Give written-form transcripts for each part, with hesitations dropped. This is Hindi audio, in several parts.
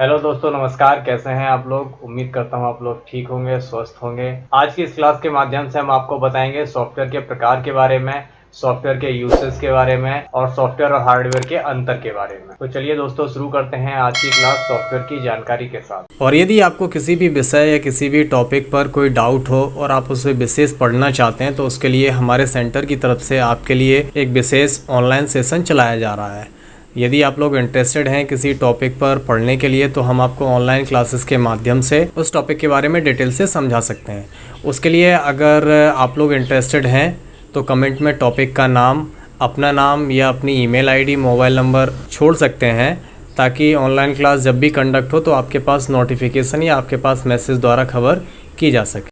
हेलो दोस्तों, नमस्कार। कैसे हैं आप लोग? उम्मीद करता हूं आप लोग ठीक होंगे, स्वस्थ होंगे। आज की इस क्लास के माध्यम से हम आपको बताएंगे सॉफ्टवेयर के प्रकार के बारे में, सॉफ्टवेयर के यूसेस के बारे में और सॉफ्टवेयर और हार्डवेयर के अंतर के बारे में। तो चलिए दोस्तों, शुरू करते हैं आज की क्लास सॉफ्टवेयर की जानकारी के साथ। और यदि आपको किसी भी विषय या किसी भी टॉपिक पर कोई डाउट हो और आप उसे विशेष पढ़ना चाहते हैं तो उसके लिए हमारे सेंटर की तरफ से आपके लिए एक विशेष ऑनलाइन सेशन चलाया जा रहा है। यदि आप लोग इंटरेस्टेड हैं किसी टॉपिक पर पढ़ने के लिए तो हम आपको ऑनलाइन क्लासेस के माध्यम से उस टॉपिक के बारे में डिटेल से समझा सकते हैं। उसके लिए अगर आप लोग इंटरेस्टेड हैं तो कमेंट में टॉपिक का नाम, अपना नाम या अपनी ईमेल आईडी, मोबाइल नंबर छोड़ सकते हैं ताकि ऑनलाइन क्लास जब भी कंडक्ट हो तो आपके पास नोटिफिकेशन या आपके पास मैसेज द्वारा खबर की जा सके।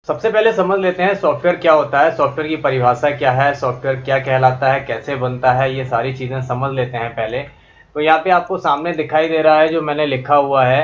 सबसे पहले समझ लेते हैं सॉफ्टवेयर क्या होता है, सॉफ्टवेयर की परिभाषा क्या है, सॉफ्टवेयर क्या कहलाता है, कैसे बनता है, ये सारी चीज़ें समझ लेते हैं पहले। तो यहाँ पे आपको सामने दिखाई दे रहा है जो मैंने लिखा हुआ है,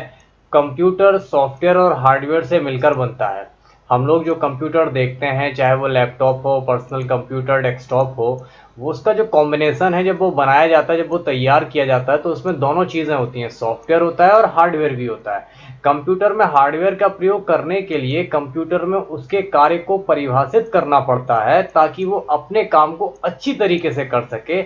कंप्यूटर सॉफ्टवेयर और हार्डवेयर से मिलकर बनता है। हम लोग जो कंप्यूटर देखते हैं, चाहे वो लैपटॉप हो, पर्सनल कंप्यूटर, डेस्कटॉप हो, वो उसका जो कॉम्बिनेशन है, जब वो बनाया जाता है, जब वो तैयार किया जाता है, तो उसमें दोनों चीज़ें होती हैं, सॉफ्टवेयर होता है और हार्डवेयर भी होता है। कंप्यूटर में हार्डवेयर का प्रयोग करने के लिए कंप्यूटर में उसके कार्य को परिभाषित करना पड़ता है ताकि वो अपने काम को अच्छी तरीके से कर सके।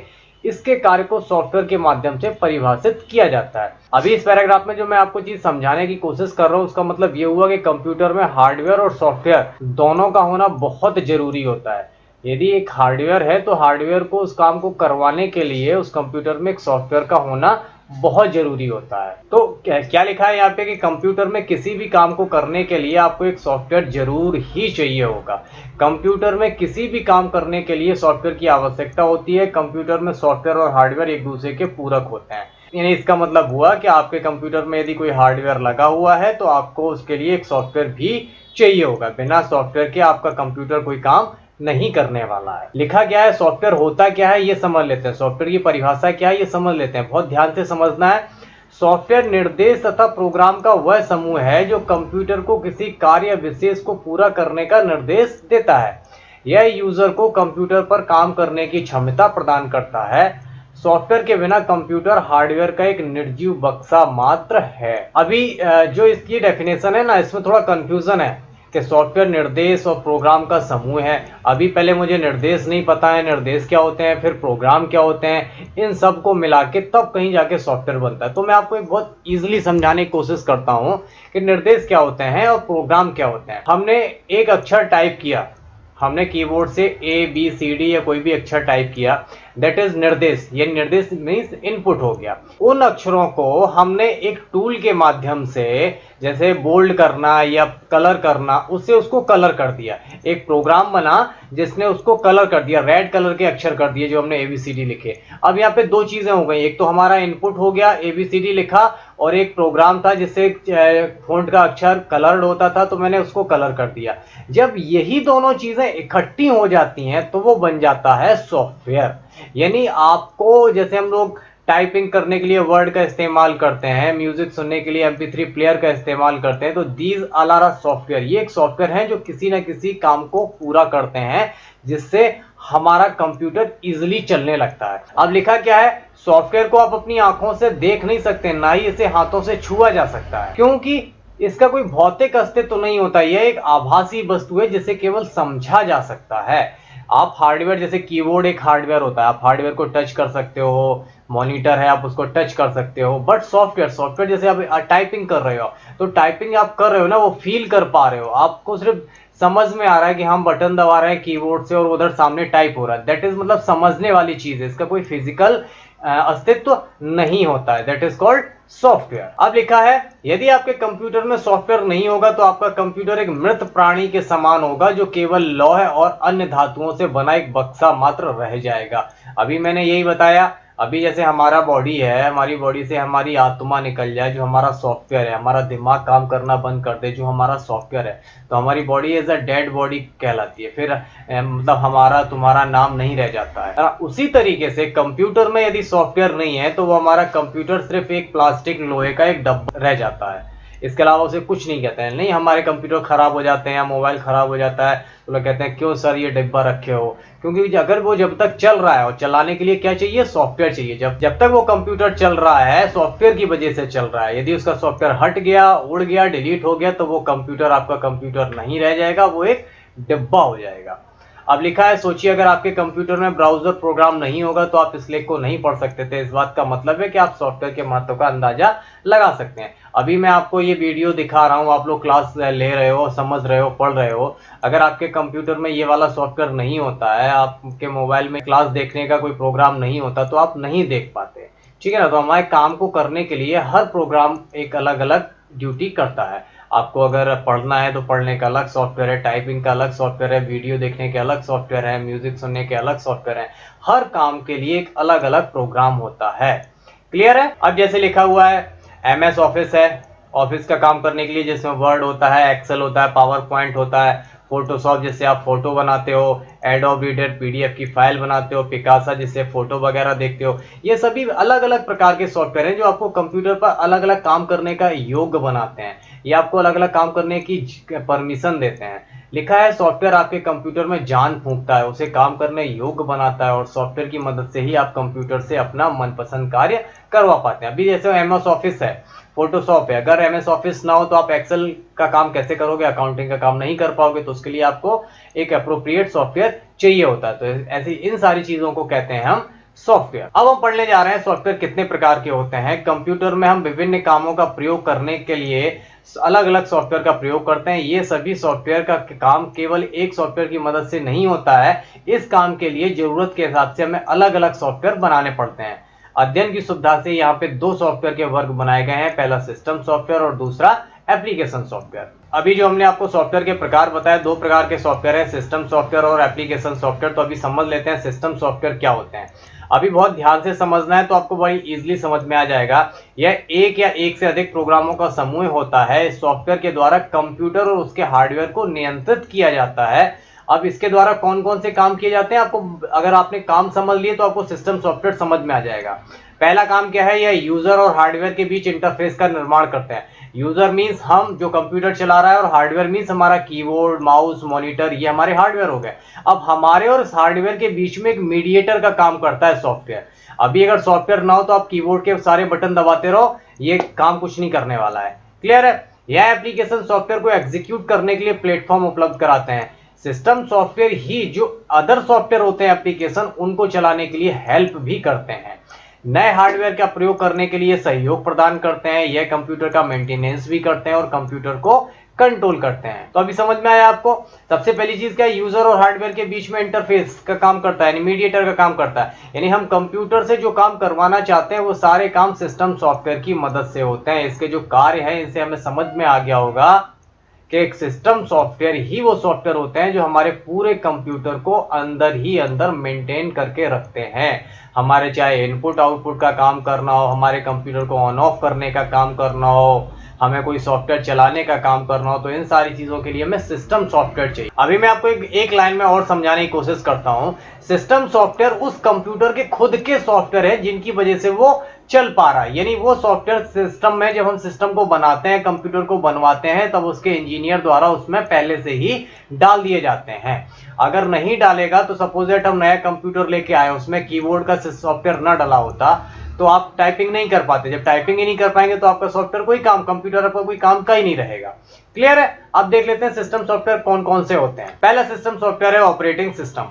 इसके कार्य को सॉफ्टवेयर के माध्यम से परिभाषित किया जाता है। अभी इस पैराग्राफ में जो मैं आपको चीज समझाने की कोशिश कर रहा हूँ उसका मतलब ये हुआ कि कंप्यूटर में हार्डवेयर और सॉफ्टवेयर दोनों का होना बहुत जरूरी होता है। यदि एक हार्डवेयर है तो हार्डवेयर को उस काम को करवाने के लिए उस कंप्यूटर में एक सॉफ्टवेयर का होना बहुत जरूरी होता है। तो क्या लिखा है यहाँ पे कि कंप्यूटर में किसी भी काम को करने के लिए आपको एक सॉफ्टवेयर जरूर ही चाहिए होगा। कंप्यूटर में किसी भी काम करने के लिए सॉफ्टवेयर की आवश्यकता होती है। कंप्यूटर में सॉफ्टवेयर और हार्डवेयर एक दूसरे के पूरक होते हैं। यानी इसका मतलब हुआ कि आपके कंप्यूटर में यदि कोई हार्डवेयर लगा हुआ है तो आपको उसके लिए एक सॉफ्टवेयर भी चाहिए होगा। बिना सॉफ्टवेयर के आपका कंप्यूटर कोई काम नहीं करने वाला है। लिखा क्या है, सॉफ्टवेयर होता क्या है ये समझ लेते हैं, सॉफ्टवेयर की परिभाषा क्या है ये समझ लेते हैं। बहुत ध्यान से समझना है। सॉफ्टवेयर निर्देश तथा प्रोग्राम का वह समूह है जो कंप्यूटर को किसी कार्य विशेष को पूरा करने का निर्देश देता है। यह यूजर को कंप्यूटर पर काम करने की क्षमता प्रदान करता है। सॉफ्टवेयर के बिना कंप्यूटर हार्डवेयर का एक निर्जीव बक्सा मात्र है। अभी जो इसकी डेफिनेशन है ना, इसमें थोड़ा कंफ्यूजन है कि सॉफ्टवेयर निर्देश और प्रोग्राम का समूह है। अभी पहले मुझे निर्देश नहीं पता है, निर्देश क्या होते हैं, फिर प्रोग्राम क्या होते हैं, इन सब को मिला के तब कहीं जाके सॉफ्टवेयर बनता है। तो मैं आपको एक बहुत इजीली समझाने की कोशिश करता हूं कि निर्देश क्या होते हैं और प्रोग्राम क्या होते हैं। हमने एक अक्षर टाइप किया, हमने कीबोर्ड से ABCD या कोई भी अक्षर टाइप किया, दैट इज निर्देश। ये निर्देश मीन्स इनपुट हो गया। उन अक्षरों को हमने एक टूल के माध्यम से, जैसे बोल्ड करना या कलर करना, उससे उसको कलर कर दिया। एक प्रोग्राम बना जिसने उसको कलर कर दिया, रेड कलर के अक्षर कर दिए जो हमने ABCD लिखे। अब यहाँ पे दो चीजें हो गई, एक तो हमारा इनपुट हो गया ABCD लिखा, और एक प्रोग्राम था जिससे फॉन्ट का अक्षर कलर्ड होता था तो मैंने उसको कलर कर दिया। जब यही दोनों चीजें इकट्ठी हो जाती हैं तो वो बन जाता है सॉफ्टवेयर। यानी आपको, जैसे हम लोग टाइपिंग करने के लिए वर्ड का इस्तेमाल करते हैं, म्यूजिक सुनने के लिए MP3 प्लेयर का इस्तेमाल करते हैं, तो दीज ऑल आर सॉफ्टवेयर। ये एक सॉफ्टवेयर है जो किसी ना किसी काम को पूरा करते हैं जिससे हमारा कंप्यूटर इजीली चलने लगता है। अब लिखा क्या है, सॉफ्टवेयर को आप अपनी आंखों से देख नहीं सकते, ना ही इसे हाथों से छुआ जा सकता है, क्योंकि इसका कोई भौतिक अस्तित्व तो नहीं होता। यह एक आभासी वस्तु है जिसे केवल समझा जा सकता है। आप हार्डवेयर, जैसे कीबोर्ड एक हार्डवेयर होता है, आप हार्डवेयर को टच कर सकते हो, मॉनिटर है आप उसको टच कर सकते हो, बट सॉफ्टवेयर जैसे आप टाइपिंग कर रहे हो तो टाइपिंग आप कर रहे हो ना, वो फील कर पा रहे हो, आपको सिर्फ समझ में आ रहा है कि हम बटन दबा रहे हैं कीबोर्ड से और उधर सामने टाइप हो रहा है। दैट इज मतलब समझने वाली चीज है, इसका कोई फिजिकल अस्तित्व नहीं होता है। That is called software. अब लिखा है, यदि आपके कंप्यूटर में सॉफ्टवेयर नहीं होगा तो आपका कंप्यूटर एक मृत प्राणी के समान होगा जो केवल लौह और अन्य धातुओं से बना एक बक्सा मात्र रह जाएगा। अभी मैंने यही बताया। अभी जैसे हमारा बॉडी है, हमारी बॉडी से हमारी आत्मा निकल जाए जो हमारा सॉफ्टवेयर है, हमारा दिमाग काम करना बंद कर दे जो हमारा सॉफ्टवेयर है, तो हमारी body as a dead body कहलाती है। फिर मतलब हमारा तुम्हारा नाम नहीं रह जाता है। उसी तरीके से कंप्यूटर में यदि सॉफ्टवेयर नहीं है तो वो हमारा कंप्यूटर सिर्फ एक प्लास्टिक लोहे का एक डब्बा रह जाता है। इसके अलावा उसे कुछ नहीं कहते हैं। नहीं, हमारे कंप्यूटर खराब हो जाते हैं या मोबाइल खराब हो जाता है तो लोग कहते हैं क्यों सर ये डिब्बा रखे हो, क्योंकि अगर वो जब तक चल रहा है, और चलाने के लिए क्या चाहिए, सॉफ्टवेयर चाहिए। जब तक वो कंप्यूटर चल रहा है सॉफ्टवेयर की वजह से चल रहा है। यदि उसका सॉफ्टवेयर हट गया, उड़ गया, डिलीट हो गया तो वो कंप्यूटर आपका कंप्यूटर नहीं रह जाएगा, वो एक डिब्बा हो जाएगा। अब लिखा है, सोचिए अगर आपके कंप्यूटर में ब्राउजर प्रोग्राम नहीं होगा तो आप इस लेख को नहीं पढ़ सकते थे। इस बात का मतलब है कि आप सॉफ्टवेयर के महत्व का अंदाजा लगा सकते हैं। अभी मैं आपको ये वीडियो दिखा रहा हूँ, आप लोग क्लास ले रहे हो, समझ रहे हो, पढ़ रहे हो। अगर आपके कंप्यूटर में ये वाला सॉफ्टवेयर नहीं होता है, आपके मोबाइल में क्लास देखने का कोई प्रोग्राम नहीं होता तो आप नहीं देख पाते, ठीक है ना। तो हमारे काम को करने के लिए हर प्रोग्राम एक अलग अलग ड्यूटी करता है। आपको अगर पढ़ना है तो पढ़ने का अलग सॉफ्टवेयर है, टाइपिंग का अलग सॉफ्टवेयर है, वीडियो देखने के अलग सॉफ्टवेयर है, म्यूजिक सुनने के अलग सॉफ्टवेयर है। हर काम के लिए एक अलग अलग प्रोग्राम होता है। क्लियर है। अब जैसे लिखा हुआ है MS ऑफिस है, ऑफिस का काम करने के लिए जिसमें वर्ड होता है, एक्सेल होता है, पावर पॉइंट होता है, फोटोशॉप जिससे आप फोटो बनाते हो, एडोब रीडर PDF की फाइल बनाते हो, पिकासा जिससे फोटो वगैरह देखते हो। ये सभी अलग अलग प्रकार के सॉफ्टवेयर हैं जो आपको कंप्यूटर पर अलग अलग काम करने का योग्य बनाते हैं। ये आपको अलग अलग काम करने की परमिशन देते हैं। लिखा है सॉफ्टवेयर आपके कंप्यूटर में जान फूंकता है, उसे काम करने योग्य बनाता है और सॉफ्टवेयर की मदद से ही आप कंप्यूटर से अपना मनपसंद कार्य करवा पाते हैं। अभी जैसे MS ऑफिस है, फोटोशॉप है, अगर MS ऑफिस ना हो तो आप एक्सेल का काम कैसे करोगे, अकाउंटिंग का काम नहीं कर पाओगे। तो उसके लिए आपको एक अप्रोप्रिएट सॉफ्टवेयर चाहिए होता है। तो ऐसी इन सारी चीजों को कहते हैं हम सॉफ्टवेयर। अब हम पढ़ने जा रहे हैं सॉफ्टवेयर कितने प्रकार के होते हैं। कंप्यूटर में हम विभिन्न कामों का प्रयोग करने के लिए अलग अलग सॉफ्टवेयर का प्रयोग करते हैं। ये सभी सॉफ्टवेयर का काम केवल एक सॉफ्टवेयर की मदद से नहीं होता है। इस काम के लिए जरूरत के हिसाब से हमें अलग अलग सॉफ्टवेयर बनाने पड़ते हैं। अध्ययन की सुविधा से यहाँ पे दो सॉफ्टवेयर के वर्ग बनाए गए हैं, पहला सिस्टम सॉफ्टवेयर और दूसरा एप्लीकेशन सॉफ्टवेयर। अभी जो हमने आपको सॉफ्टवेयर के प्रकार बताए, दो प्रकार के सॉफ्टवेयर है, सिस्टम सॉफ्टवेयर और एप्लीकेशन सॉफ्टवेयर। तो अभी समझ लेते हैं सिस्टम सॉफ्टवेयर क्या होते हैं। अभी बहुत ध्यान से समझना है तो आपको बड़ी इजीली समझ में आ जाएगा। यह एक या एक से अधिक प्रोग्रामों का समूह होता है। इस सॉफ्टवेयर के द्वारा कंप्यूटर और उसके हार्डवेयर को नियंत्रित किया जाता है। अब इसके द्वारा कौन कौन से काम किए जाते हैं, आपको अगर आपने काम समझ लिए तो आपको सिस्टम सॉफ्टवेयर समझ में आ जाएगा। पहला काम क्या है, यह यूजर और हार्डवेयर के बीच इंटरफेस का निर्माण करते हैं। यूजर मींस हम जो कंप्यूटर चला रहा है, और हार्डवेयर मींस हमारा कीबोर्ड, माउस, मॉनिटर, ये हमारे हार्डवेयर हो गए। अब हमारे और इस हार्डवेयर के बीच में एक मीडिएटर का काम करता है सॉफ्टवेयर। अभी अगर सॉफ्टवेयर ना हो तो आप कीबोर्ड के सारे बटन दबाते रहो, ये काम कुछ नहीं करने वाला है। क्लियर है। यह एप्लीकेशन सॉफ्टवेयर को एग्जीक्यूट करने के लिए प्लेटफॉर्म उपलब्ध कराते हैं। सिस्टम सॉफ्टवेयर ही जो अदर सॉफ्टवेयर होते हैं एप्लीकेशन, उनको चलाने के लिए हेल्प भी करते हैं। नए हार्डवेयर का प्रयोग करने के लिए सहयोग प्रदान करते हैं। यह कंप्यूटर का मेंटेनेंस भी करते हैं और कंप्यूटर को कंट्रोल करते हैं। तो अभी समझ में आया आपको। सबसे पहली चीज क्या है, यूजर और हार्डवेयर के बीच में इंटरफेस का काम करता है, यानी मीडिएटर का काम करता है। यानी हम कंप्यूटर से जो काम करवाना चाहते हैं वो सारे काम सिस्टम सॉफ्टवेयर की मदद से होते हैं। इसके जो कार्य है इनसे हमें समझ में आ गया होगा कि एक सिस्टम सॉफ्टवेयर ही वो सॉफ्टवेयर होते हैं जो हमारे पूरे कंप्यूटर को अंदर ही अंदर मेंटेन करके रखते हैं। हमारे चाहे इनपुट आउटपुट का काम करना हो, हमारे कंप्यूटर को ऑन ऑफ करने का काम करना हो, हमें कोई सॉफ्टवेयर चलाने का काम करना हो, तो इन सारी चीजों के लिए हमें सिस्टम सॉफ्टवेयर चाहिए। अभी मैं आपको एक लाइन में और समझाने की कोशिश करता हूं। सिस्टम सॉफ्टवेयर उस कंप्यूटर के खुद के सॉफ्टवेयर है जिनकी वजह से वो चल पा रहा है। यानी वो सॉफ्टवेयर सिस्टम में, जब हम सिस्टम को बनाते हैं, कंप्यूटर को बनवाते हैं, तब उसके इंजीनियर द्वारा उसमें पहले से ही डाल दिए जाते हैं। अगर नहीं डालेगा तो सपोज दैट हम नया कंप्यूटर लेके आए, उसमें कीबोर्ड का सॉफ्टवेयर ना डाला होता तो आप टाइपिंग नहीं कर पाते। जब टाइपिंग ही नहीं कर पाएंगे तो आपका सॉफ्टवेयर कोई काम, कंप्यूटर आपका कोई काम का ही नहीं रहेगा। क्लियर है। अब देख लेते हैं सिस्टम सॉफ्टवेयर कौन कौन से होते हैं। पहला सिस्टम सॉफ्टवेयर है ऑपरेटिंग सिस्टम।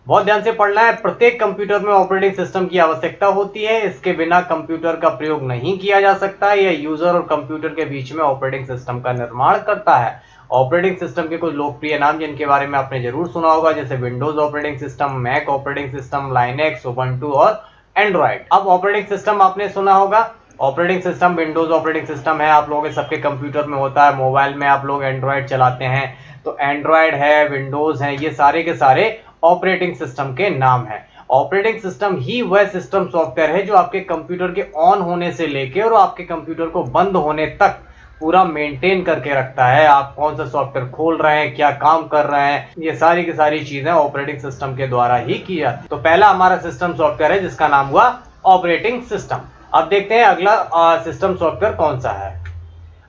बहुत ध्यान से पढ़ना है। प्रत्येक कंप्यूटर में ऑपरेटिंग सिस्टम की आवश्यकता होती है। इसके बिना कंप्यूटर का प्रयोग नहीं किया जा सकता। यह यूजर और कंप्यूटर के बीच में ऑपरेटिंग सिस्टम का निर्माण करता है। ऑपरेटिंग सिस्टम के कुछ लोकप्रिय नाम जिनके बारे में आपने जरूर सुना होगा, जैसे Windows operating system, Mac operating system, Linux, Ubuntu और एंड्रॉइड। अब ऑपरेटिंग सिस्टम आपने सुना होगा, operating system Windows operating system है, आप लोगों के सबके कंप्यूटर में होता है। मोबाइल में आप लोग एंड्रॉइड चलाते हैं तो एंड्रॉइड है, विंडोज है, ये सारे के सारे ऑपरेटिंग सिस्टम के नाम है। ऑपरेटिंग सिस्टम ही वह सिस्टम सॉफ्टवेयर है जो आपके कंप्यूटर के ऑन होने से लेकर और आपके कंप्यूटर को बंद होने तक पूरा मेंटेन करके रखता है। आप कौन सा सॉफ्टवेयर खोल रहे हैं, क्या काम कर रहे हैं, ये सारी की सारी चीजें ऑपरेटिंग सिस्टम के द्वारा ही की जाती है। तो पहला हमारा सिस्टम सॉफ्टवेयर है जिसका नाम हुआ ऑपरेटिंग सिस्टम। अब देखते हैं अगला सिस्टम सॉफ्टवेयर कौन सा है।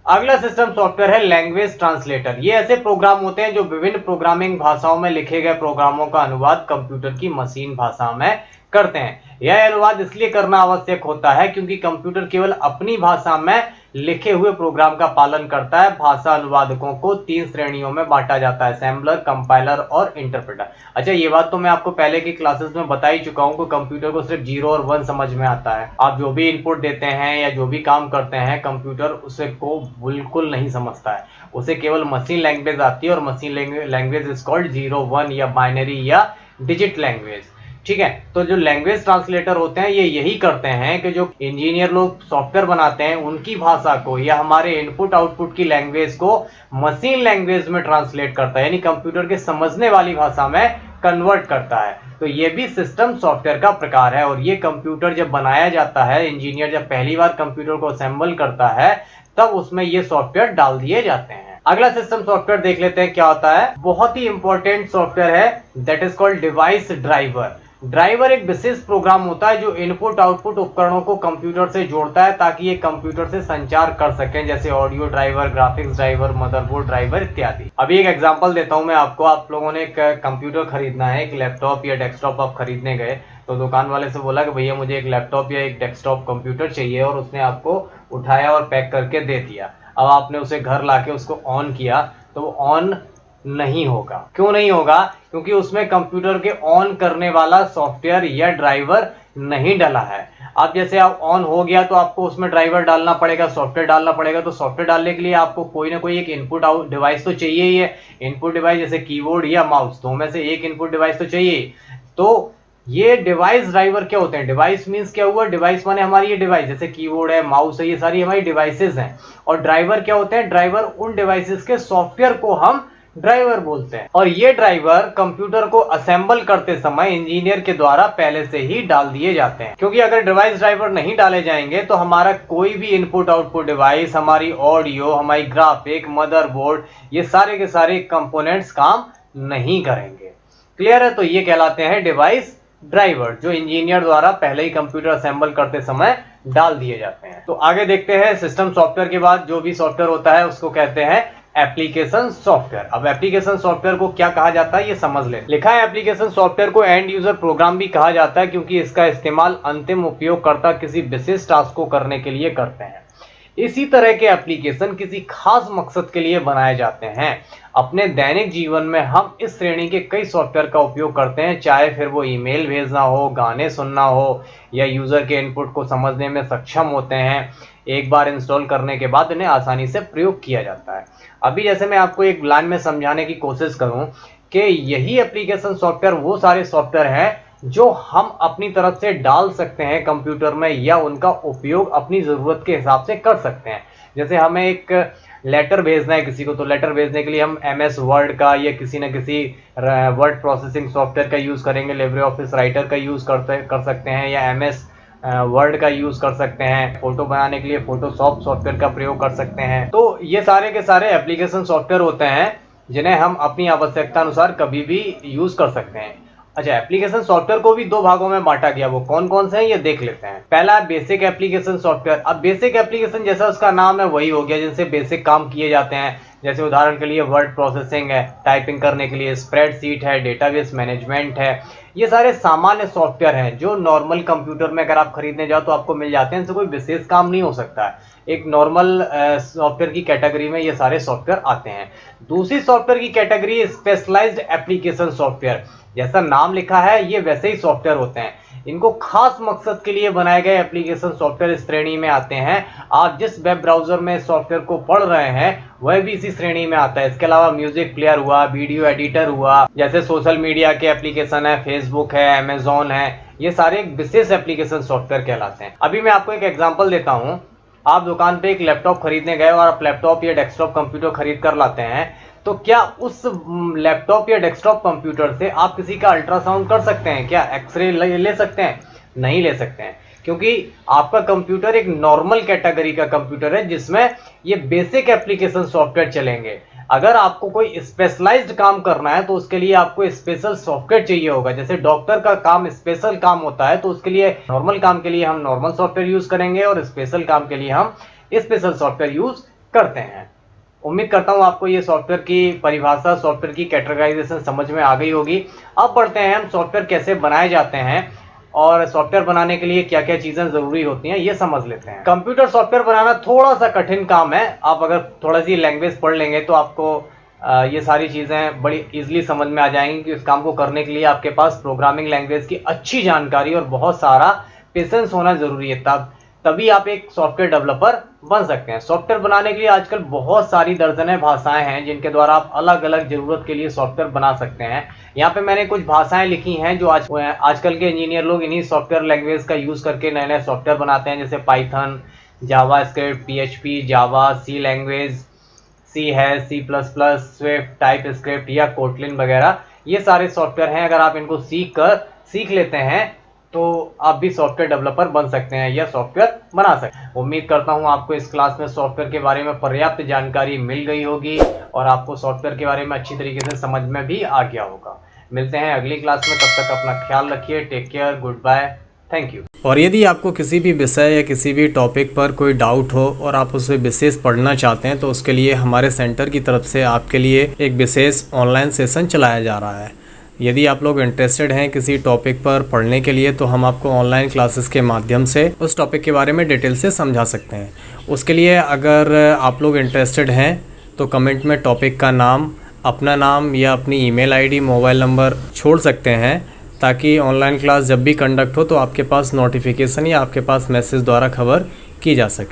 अगला सिस्टम सॉफ्टवेयर है लैंग्वेज ट्रांसलेटर। ये ऐसे प्रोग्राम होते हैं जो विभिन्न प्रोग्रामिंग भाषाओं में लिखे गए प्रोग्रामों का अनुवाद कंप्यूटर की मशीन भाषा में करते हैं। यह अनुवाद इसलिए करना आवश्यक होता है क्योंकि कंप्यूटर केवल अपनी भाषा में लिखे हुए प्रोग्राम का पालन करता है। भाषा अनुवादकों को 3 श्रेणियों में बांटा जाता है, असेंबलर, कंपाइलर और इंटरप्रेटर। अच्छा, ये बात तो मैं आपको पहले की क्लासेस में बता ही चुका हूं कि कंप्यूटर को सिर्फ 0 और 1 समझ में आता है। आप जो भी इनपुट देते हैं या जो भी काम करते हैं, कंप्यूटर उसे को बिल्कुल नहीं समझता है। उसे केवल मशीन लैंग्वेज आती है और मशीन लैंग्वेज इज कॉल्ड 0 1 या बाइनरी या डिजिट लैंग्वेज। ठीक है, तो जो लैंग्वेज ट्रांसलेटर होते हैं ये यही करते हैं कि जो इंजीनियर लोग सॉफ्टवेयर बनाते हैं उनकी भाषा को या हमारे इनपुट आउटपुट की लैंग्वेज को मशीन लैंग्वेज में ट्रांसलेट करता है, यानी कंप्यूटर के समझने वाली भाषा में कन्वर्ट करता है। तो ये भी सिस्टम सॉफ्टवेयर का प्रकार है। और ये कंप्यूटर जब बनाया जाता है, इंजीनियर जब पहली बार कंप्यूटर को असेंबल करता है, तब उसमें ये सॉफ्टवेयर डाल दिए जाते हैं। अगला सिस्टम सॉफ्टवेयर देख लेते हैं क्या होता है। बहुत ही इंपॉर्टेंट सॉफ्टवेयर है, that is called device driver. Driver एक विशेष प्रोग्राम होता है जो इनपुट आउटपुट उपकरणों को कंप्यूटर से जोड़ता है ताकि ये कंप्यूटर से संचार कर सकें, जैसे audio driver, graphics driver, motherboard driver इत्यादि। अभी एक एग्जांपल देता हूं मैं आपको। आप लोगों ने एक कंप्यूटर खरीदना है, एक लैपटॉप या डेस्कटॉप आप खरीदने गए, तो दुकान वाले से बोला कि भैया मुझे एक लैपटॉप या एक डेस्कटॉप कंप्यूटर चाहिए, और उसने आपको उठाया और पैक करके दे दिया। अब आपने उसे घर लाके उसको ऑन किया तो वो ऑन नहीं होगा। क्यों नहीं होगा? क्योंकि उसमें कंप्यूटर के ऑन करने वाला सॉफ्टवेयर या ड्राइवर नहीं डला है। अब जैसे आप ऑन हो गया तो आपको उसमें ड्राइवर डालना पड़ेगा, सॉफ्टवेयर डालना पड़ेगा। तो सॉफ्टवेयर डालने के लिए आपको कोई ना कोई एक इनपुट आउट डिवाइस तो चाहिए ही है। इनपुट डिवाइस जैसे कीबोर्ड या माउस, दो में से एक इनपुट डिवाइस तो चाहिए। तो ये डिवाइस ड्राइवर क्या होते हैं? डिवाइस मींस क्या हुआ? डिवाइस माने हमारी ये डिवाइस, जैसे कीबोर्ड है, माउस है, ये सारी हमारी डिवाइसेस हैं। और ड्राइवर क्या होते हैं? ड्राइवर उन डिवाइसेस के सॉफ्टवेयर को हम ड्राइवर बोलते हैं। और ये ड्राइवर कंप्यूटर को असेंबल करते समय इंजीनियर के द्वारा पहले से ही डाल दिए जाते हैं, क्योंकि अगर डिवाइस ड्राइवर नहीं डाले जाएंगे तो हमारा कोई भी इनपुट आउटपुट डिवाइस, हमारी ऑडियो, हमारी ग्राफिक, मदरबोर्ड, ये सारे के सारे कंपोनेंट्स काम नहीं करेंगे। क्लियर है? तो ये कहलाते हैं डिवाइस ड्राइवर, जो इंजीनियर द्वारा पहले ही कंप्यूटर असेंबल करते समय डाल दिए जाते हैं। तो आगे देखते हैं, सिस्टम सॉफ्टवेयर के बाद जो भी सॉफ्टवेयर होता है उसको कहते हैं एप्लीकेशन सॉफ्टवेयर। अब एप्लीकेशन सॉफ्टवेयर को क्या कहा जाता है ये समझ ले। लिखा है एप्लीकेशन सॉफ्टवेयर को एंड यूजर प्रोग्राम भी कहा जाता है, क्योंकि इसका इस्तेमाल अंतिम उपयोगकर्ता किसी विशेष टास्क को करने के लिए करते हैं। इसी तरह के एप्लीकेशन किसी खास मकसद के लिए बनाए जाते हैं। अपने दैनिक जीवन में हम इस श्रेणी के कई सॉफ्टवेयर का उपयोग करते हैं, चाहे फिर वो ईमेल भेजना हो, गाने सुनना हो, या यूजर के इनपुट को समझने में सक्षम होते हैं। एक बार इंस्टॉल करने के बाद इन्हें आसानी से प्रयोग किया जाता है। अभी जैसे मैं आपको एक लाइन में समझाने की कोशिश करूं कि यही एप्लीकेशन सॉफ्टवेयर वो सारे सॉफ्टवेयर हैं जो हम अपनी तरफ से डाल सकते हैं कंप्यूटर में, या उनका उपयोग अपनी ज़रूरत के हिसाब से कर सकते हैं। जैसे हमें एक लेटर भेजना है किसी को, तो लेटर भेजने के लिए हम MS वर्ड का या किसी न किसी वर्ड प्रोसेसिंग सॉफ्टवेयर का यूज़ करेंगे, लिब्रे ऑफिस राइटर का यूज़ कर सकते हैं, या MS वर्ड का यूज़ कर सकते हैं। फोटो बनाने के लिए फोटोशॉप सॉफ्टवेयर का प्रयोग कर सकते हैं। तो ये सारे के सारे एप्लीकेशन सॉफ्टवेयर होते हैं जिन्हें हम अपनी आवश्यकता अनुसार कभी भी यूज़ कर सकते हैं। अच्छा, एप्लीकेशन सॉफ्टवेयर को भी दो भागों में बांटा गया, वो कौन कौन से हैं ये देख लेते हैं। पहला है बेसिक एप्लीकेशन सॉफ्टवेयर। अब बेसिक एप्लीकेशन जैसा उसका नाम है वही हो गया, जिनसे बेसिक काम किए जाते हैं। जैसे उदाहरण के लिए वर्ड प्रोसेसिंग है, टाइपिंग करने के लिए स्प्रेडशीट है, डेटाबेस मैनेजमेंट है। ये सारे सामान्य सॉफ्टवेयर हैं जो नॉर्मल कंप्यूटर में अगर आप खरीदने जाओ तो आपको मिल जाते हैं। इनसे कोई विशेष काम नहीं हो सकता है। एक नॉर्मल सॉफ्टवेयर की कैटेगरी में ये सारे सॉफ्टवेयर आते हैं। दूसरी सॉफ्टवेयर की कैटेगरी स्पेशलाइज्ड एप्लीकेशन सॉफ्टवेयर। जैसा नाम लिखा है ये वैसे ही सॉफ्टवेयर होते हैं। इनको खास मकसद के लिए बनाए गए एप्लीकेशन सॉफ्टवेयर इस श्रेणी में आते हैं। आप जिस वेब ब्राउजर में सॉफ्टवेयर को पढ़ रहे हैं वह भी इसी श्रेणी में आता है। इसके अलावा म्यूजिक प्लेयर हुआ, वीडियो एडिटर हुआ, जैसे सोशल मीडिया के एप्लीकेशन है, फेसबुक है, अमेजोन है, ये सारे विशेष एप्लीकेशन सॉफ्टवेयर कहलाते हैं। अभी मैं आपको एक एग्जांपल देता हूँ। आप दुकान पे एक लैपटॉप खरीदने गए और आप लैपटॉप या डेस्कटॉप कंप्यूटर खरीद कर लाते हैं, तो क्या उस लैपटॉप या डेस्कटॉप कंप्यूटर से आप किसी का अल्ट्रासाउंड कर सकते हैं? क्या एक्सरे ले सकते हैं? नहीं ले सकते हैं, क्योंकि आपका कंप्यूटर एक नॉर्मल कैटेगरी का कंप्यूटर है जिसमें ये बेसिक एप्लीकेशन सॉफ्टवेयर चलेंगे। अगर आपको कोई स्पेशलाइज्ड काम करना है तो उसके लिए आपको स्पेशल सॉफ्टवेयर चाहिए होगा। जैसे डॉक्टर का काम स्पेशल काम होता है, तो उसके लिए नॉर्मल काम के लिए हम नॉर्मल सॉफ्टवेयर यूज करेंगे और स्पेशल काम के लिए हम स्पेशल सॉफ्टवेयर यूज करते हैं। उम्मीद करता हूँ आपको ये सॉफ्टवेयर की परिभाषा, सॉफ्टवेयर की कैटेगराइजेशन समझ में आ गई होगी। अब बढ़ते हैं हम सॉफ्टवेयर कैसे बनाए जाते हैं और सॉफ्टवेयर बनाने के लिए क्या क्या चीज़ें ज़रूरी होती हैं ये समझ लेते हैं। कंप्यूटर सॉफ्टवेयर बनाना थोड़ा सा कठिन काम है। आप अगर थोड़ा सी लैंग्वेज पढ़ लेंगे तो आपको ये सारी चीज़ें बड़ी इजीली समझ में आ जाएंगी कि इस काम को करने के लिए आपके पास प्रोग्रामिंग लैंग्वेज की अच्छी जानकारी और बहुत सारा पेशेंस होना ज़रूरी है। तभी आप एक सॉफ्टवेयर डेवलपर बन सकते हैं। सॉफ्टवेयर बनाने के लिए आजकल बहुत सारी दर्जनें भाषाएं हैं जिनके द्वारा आप अलग अलग ज़रूरत के लिए सॉफ्टवेयर बना सकते हैं। यहाँ पे मैंने कुछ भाषाएं लिखी हैं जो आजकल के इंजीनियर लोग इन्हीं सॉफ्टवेयर लैंग्वेज का यूज़ करके नए नए सॉफ्टवेयर बनाते हैं, जैसे पाइथन, जावा स्क्रिप्ट, PHP, जावा, सी लैंग्वेज, सी है, C++, स्विफ्ट, टाइप स्क्रिप्ट या कोटलिन वगैरह। ये सारे सॉफ्टवेयर हैं। अगर आप इनको सीख लेते हैं तो आप भी सॉफ्टवेयर डेवलपर बन सकते हैं या सॉफ्टवेयर बना सकते हैं। उम्मीद करता हूं आपको इस क्लास में सॉफ्टवेयर के बारे में पर्याप्त जानकारी मिल गई होगी और आपको सॉफ्टवेयर के बारे में अच्छी तरीके से समझ में भी आ गया होगा। मिलते हैं अगली क्लास में, तब तक अपना ख्याल रखिए। Take care, good bye, thank you. और यदि आपको किसी भी विषय या किसी भी टॉपिक पर कोई डाउट हो और आप उसे विशेष पढ़ना चाहते हैं तो उसके लिए हमारे सेंटर की तरफ से आपके लिए एक विशेष ऑनलाइन सेशन चलाया जा रहा है। यदि आप लोग इंटरेस्टेड हैं किसी टॉपिक पर पढ़ने के लिए तो हम आपको ऑनलाइन क्लासेस के माध्यम से उस टॉपिक के बारे में डिटेल से समझा सकते हैं। उसके लिए अगर आप लोग इंटरेस्टेड हैं तो कमेंट में टॉपिक का नाम, अपना नाम या अपनी ईमेल आईडी, मोबाइल नंबर छोड़ सकते हैं ताकि ऑनलाइन क्लास जब भी कंडक्ट हो तो आपके पास नोटिफिकेशन या आपके पास मैसेज द्वारा खबर की जा सके।